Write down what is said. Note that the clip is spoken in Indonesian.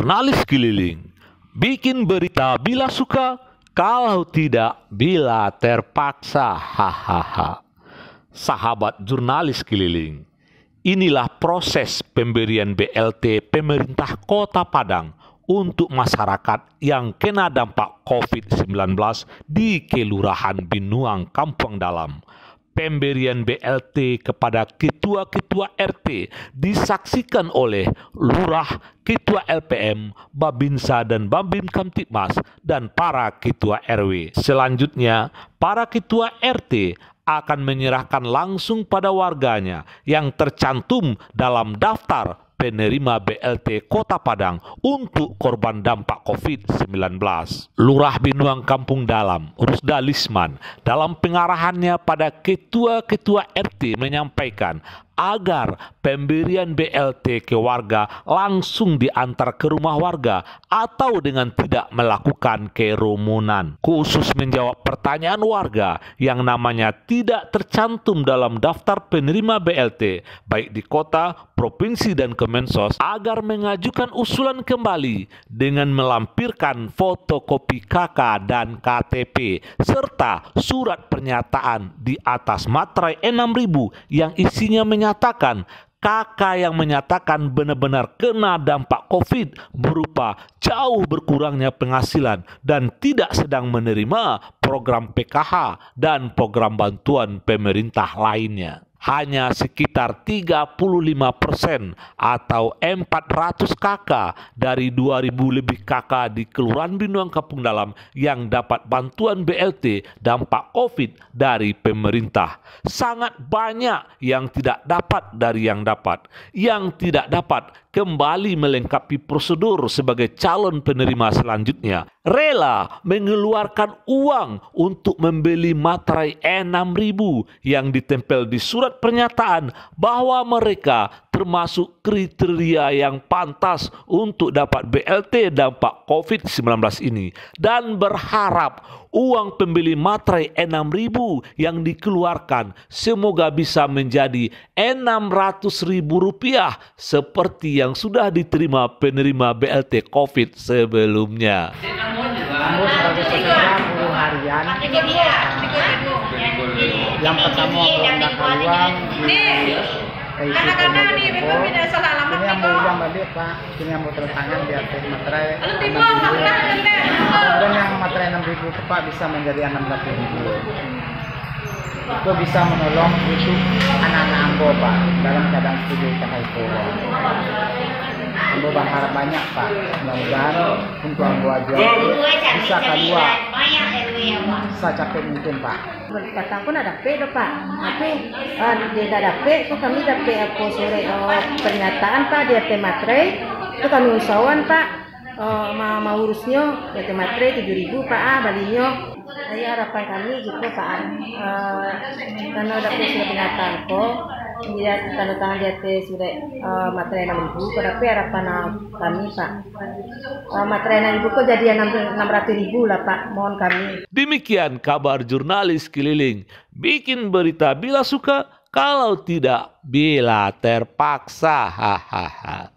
jurnalis keliling. Bikin berita bila suka, kalau tidak bila terpaksa. Hahaha. Sahabat jurnalis keliling, inilah proses pemberian BLT pemerintah Kota Padang untuk masyarakat yang kena dampak COVID-19 di Kelurahan Binuang Kampung Dalam. Pemberian BLT kepada ketua-ketua RT disaksikan oleh lurah, ketua LPM, Babinsa dan Babin Kamtibmas, dan para ketua RW. Selanjutnya, para ketua RT akan menyerahkan langsung pada warganya yang tercantum dalam daftar penerima BLT Kota Padang untuk korban dampak COVID-19. Lurah Binuang Kampung Dalam, Rusda Lisman, dalam pengarahannya pada ketua-ketua RT menyampaikan agar pemberian BLT ke warga langsung diantar ke rumah warga atau dengan tidak melakukan kerumunan. Khusus menjawab pertanyaan warga yang namanya tidak tercantum dalam daftar penerima BLT, baik di kota, provinsi, dan Kemensos, agar mengajukan usulan kembali dengan melampirkan fotokopi KK dan KTP serta surat pernyataan di atas materai 6.000 yang isinya menyatakan kakak yang menyatakan benar-benar kena dampak COVID berupa jauh berkurangnya penghasilan dan tidak sedang menerima program PKH dan program bantuan pemerintah lainnya. Hanya sekitar 35% atau 400 kakak dari 2.000 lebih kakak di Kelurahan Binuang Kampung Dalam yang dapat bantuan BLT dampak COVID dari pemerintah. Sangat banyak yang tidak dapat dari yang dapat. Yang tidak dapat kembali melengkapi prosedur sebagai calon penerima selanjutnya. Rela mengeluarkan uang untuk membeli materai 6.000 yang ditempel di surat pernyataan bahwa mereka termasuk kriteria yang pantas untuk dapat BLT dampak COVID-19 ini, dan berharap uang pembeli materai 6.000 yang dikeluarkan semoga bisa menjadi Rp600.000 seperti yang sudah diterima penerima BLT COVID sebelumnya. Kamu sebagai pekerja buruh harian yang pertama menggunakan uang ini yang mau uang balik Pak, ini yang mau tangan di atas materai 6.000, kemudian yang materai 6.000 itu Pak bisa menjadi 600.000. Itu bisa menolong untuk anak-anak Ambo Pak dalam keadaan studi itu. Ambo berharap banyak Pak, mudah-mudahan untuk Ambo aja bisa keluar secepatnya mungkin Pak. Berkata pun ada P Pak, tapi dia ada P, itu kami dapat apa sore pernyataan Pak di RT Matre, itu kami usahawan Pak, mau urusnya RT Matre 7.000 Pak, balinya. Jadi harapan kami gitu Pak, karena dapat sudah pernyataan kok, dia tanda tangan di RT sudah Matre 6.000, tapi harapan kami Pak, Matre 6.000 kok jadi 600.000 lah Pak, mohon kami. Demikian kabar jurnalis keliling. Bikin berita bila suka, kalau tidak bila terpaksa. Hahaha.